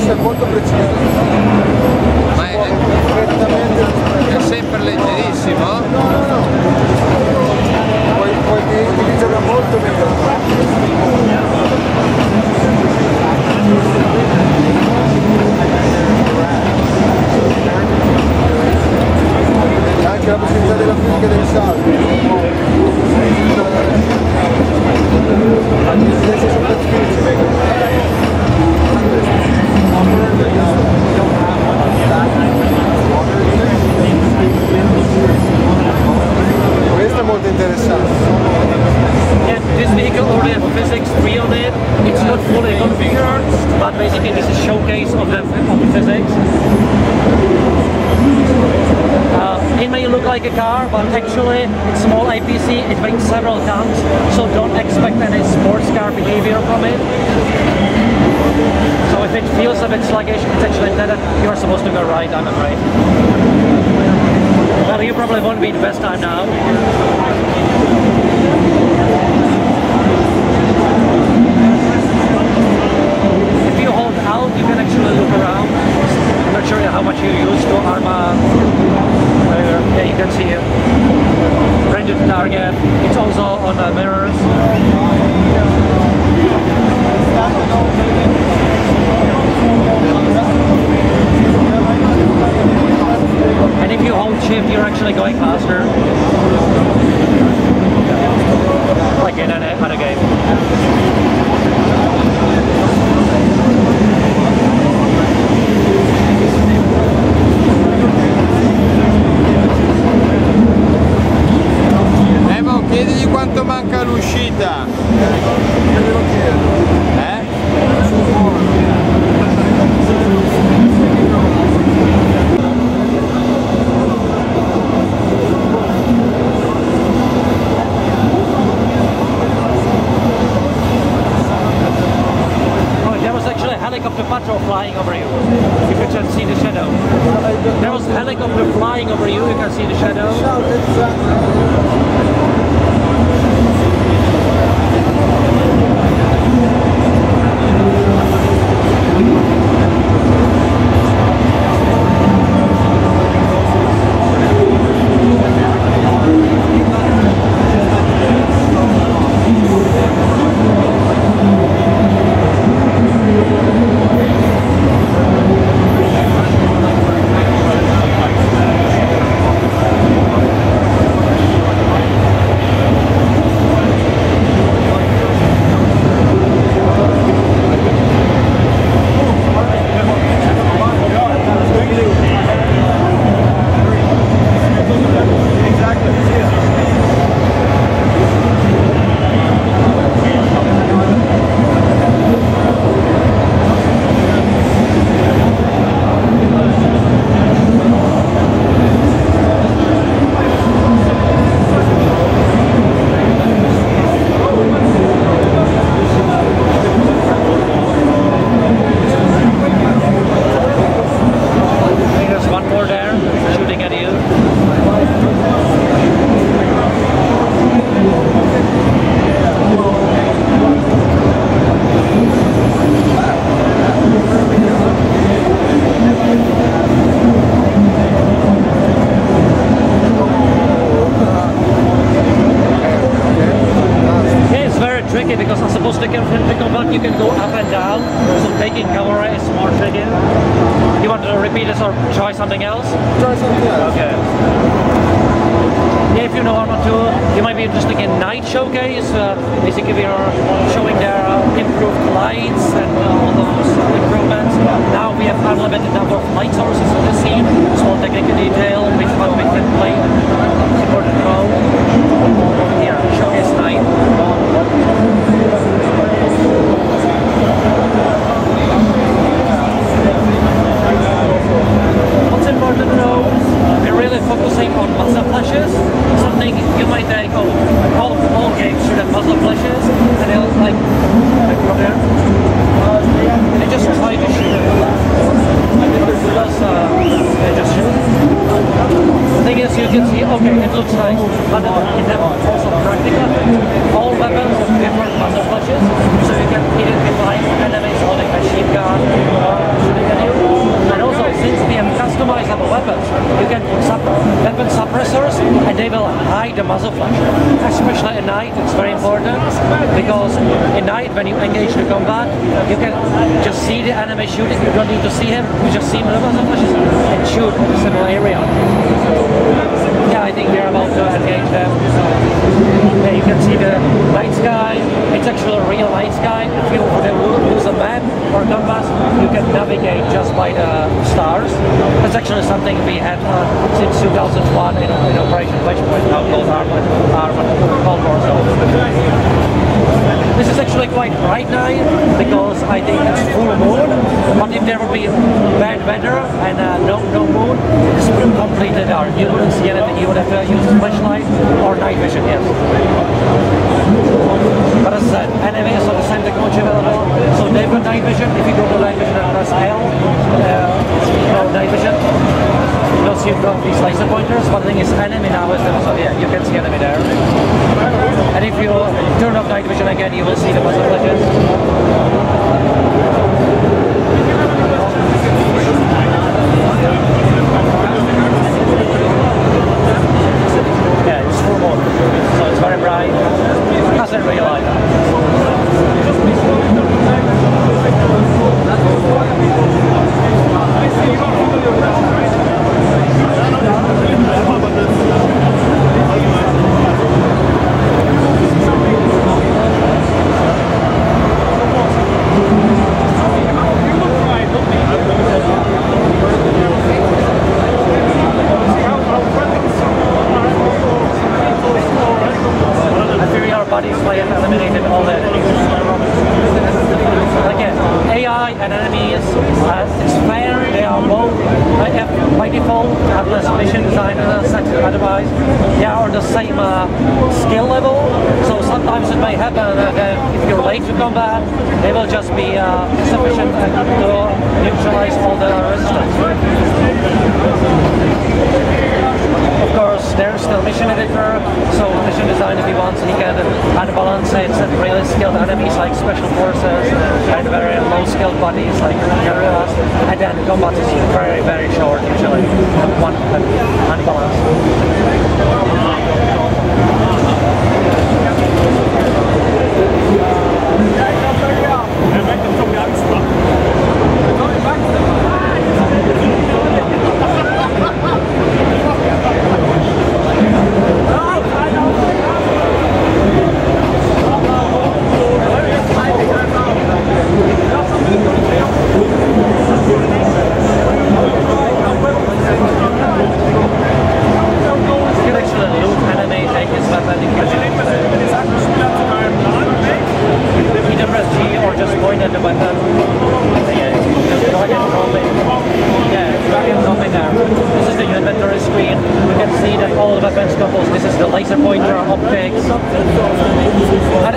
questo è molto preciso. Ma è sempre leggerissimo? No. Puoi utilizzarla molto meglio. Anche la possibilità della fisica del salto. Adesso sono questo è molto interessante. Yeah, this vehicle already has physics 3 on it. It's not fully configured, but basically this is a showcase of the physics. It may look like a car, but actually it's small IPC, it weighs several tons, so don't expect any sports car behavior from it. So if it feels a bit sluggish, it's actually intended, you're supposed to go right, I'm afraid. Well, you probably won't be the best time now. If you hold out, you can actually look around. I'm not sure how much you use to Arma. Yeah, you can see it. Range of target. It's also on the mirrors. And if you hold shift, you're actually going faster. Like in a game. Chiedigli quanto manca l'uscita. There was actually a helicopter patrol flying over you. You could just see the shadow. There was a helicopter flying over you. You can see the shadow. Because I suppose the combat you can go up and down, so taking cover is more tricky. You want to repeat this or try something else? Try something else. Okay. Yeah, if you know Arma 2, you might be interested in Night Showcase. Basically we are showing their improved lights and all those improvements. Now we have unlimited number of light sources in the scene, small technical detail, with one big plate, supported pro. Here, Showcase Night. What's important to know, we're really focusing on muzzle flashes, something you might think, oh, all games should have muzzle flashes, and they'll like go there. They just try to shoot it. Because they just shoot. The thing is, you can see, okay, it looks like, but it has also practical. All weapons have different muzzle flashes, so you can identify enemies holding a machine gun or shooting they will hide the muzzle flash. Especially at night, it's very important, because at night when you engage the combat, you can just see the enemy shooting, you don't need to see him, you just see him with the muzzle flashes and shoot in a similar area. Yeah, I think they're about to engage them. Yeah, you can see the night sky, it's actually a real night sky. If you use a map or compass, you can navigate just by the stars. That's actually something we had since 2001 in Operation Flashpoint, now called Arma Cold War Zone. This is actually quite bright night because I think it's full moon, but if there would be bad weather and no moon, this would be completely dark. You wouldn't see anything, you would have to use flashlight or night vision, yes. But as I said, enemies are the same technology available, so they've got night vision. If you go to night vision and press L, night vision, you'll see these laser pointers, but the thing is enemy now is there, so yeah, you can see enemy there. And if you turn off night vision again, you will see the muzzle flashes. Yeah, it's full moon, so it's very bright. Doesn't really like that. Bodies play and eliminated all the enemies. Again, AI and enemies, it's fair, they are both by default, unless mission designer set otherwise, they are on the same skill level, so sometimes it may happen that if you're late to combat, they will just be sufficient to neutralize all the resistance. Of course, there's still mission editor, so mission design, if he wants, he can unbalance it and really skilled enemies like special forces and very low skilled bodies like guerrillas, and then combat is very, very short usually, one unbalanced.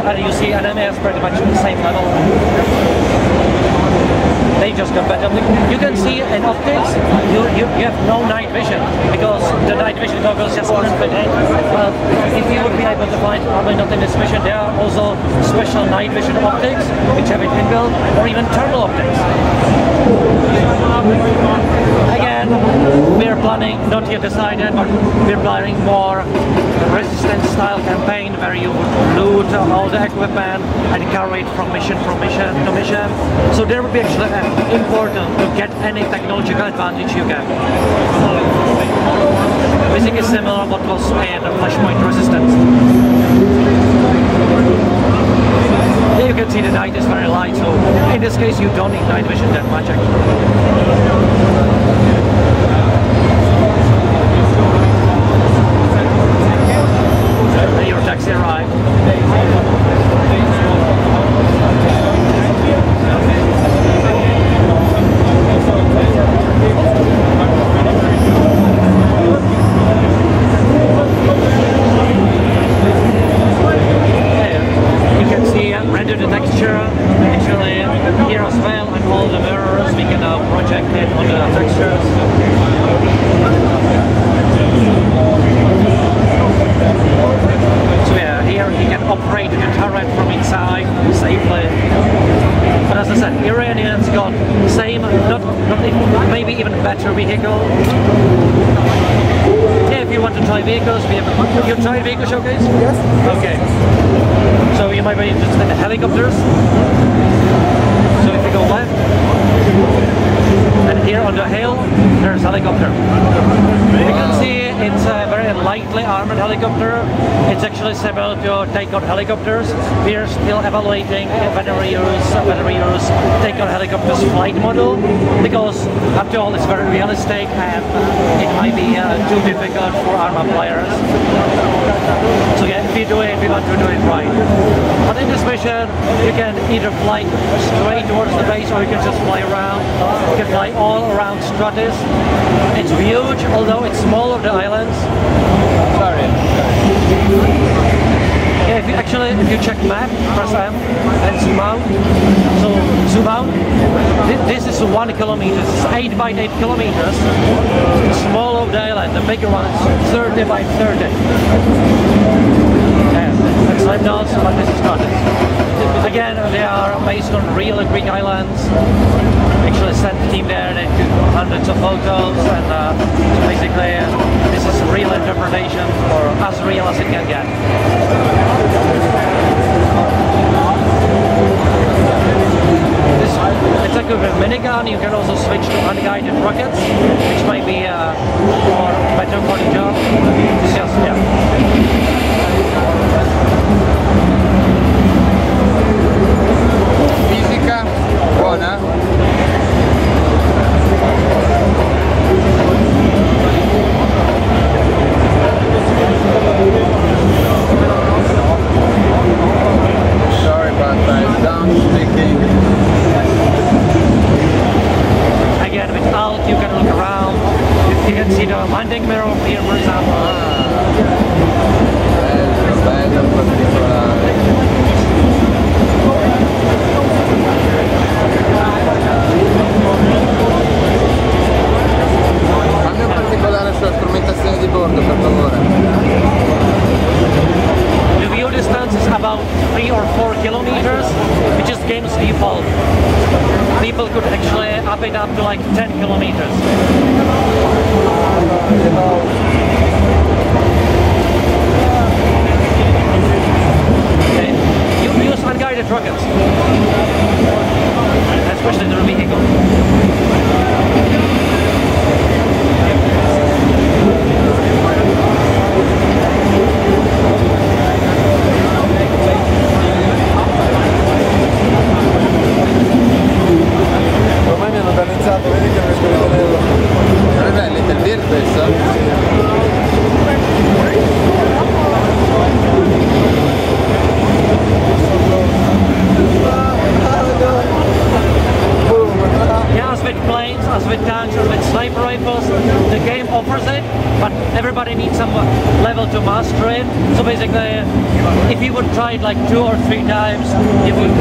And you see enemy is pretty much the same level. They just compatible. You can see in optics, you have no night vision because the night vision goggles just couldn't fit in. Well, if you would be able to find, probably not in this mission, there are also special night vision optics which have it inbuilt, or even thermal optics. Again, we're planning, not yet decided, but we're planning more resistance style campaign where you loot all the equipment and carry it from mission to mission. So there will be actually important to get any technological advantage you can. Basically similar what was in Flashpoint Resistance. Here you can see the night is very light, so in this case you don't need night vision that much actually. Your taxi arrived. You can see render the texture actually here as well, and all the mirrors we can now project it on the textures. So yeah, here he can operate the turret from inside safely. But as I said, Iranians got same, not maybe even better vehicle. Yeah, if you want to try vehicles, we have you tried vehicle showcase? Yes. Okay. So you might be interested in the helicopters. So if you go left, and here on the hill, there's helicopter. You can see it's a very lightly armored helicopter. It's actually similar to takeout helicopters. We are still evaluating whether we use takeout helicopters flight model, because after all it's very realistic and it might be too difficult for Arma players. So yeah, if we want to do it right. But in this mission, you can either fly straight towards the base, or you can just fly around. You can fly all around Stratis. It's huge, although it's small of the islands. Sorry. Yeah, if you check map, press M and zoom out. So zoom out. This is 1 kilometer. It's 8 by 8 kilometers. The small of the island. The bigger one is 30 by 30. Yeah, that's like those, but this is not it. Again, they are based on real Greek islands. Actually sent the team there, they took hundreds of photos, and so basically this is real interpretation, or as real as it can get. It's like with a minigun. You can also switch to unguided rockets, which might be more better for the job. It's just, yeah. Fisica buona? Sorry about that, down speaking. Again, with alt you can look around. You can see the landing mirror here, for example. Bello particolare. Fammi un particolare sulla strumentazione di bordo, per favore. The view distance is about 3 or 4 kilometers, which is game's default. People could actually up it up to like 10 kilometers. Okay. You use unguided rockets, especially the vehicle. Ormai mi hanno danneggiato, vedi che mi scordo nero. Non è Little Beer questo? Yeah, as with planes, as with tanks, as with sniper rifles, the game offers it, but everybody needs some level to master it. So basically, if you would try it like 2 or 3 times, you would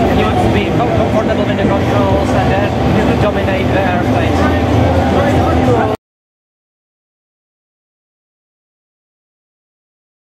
be comfortable with the controls, and then you could dominate the airplanes.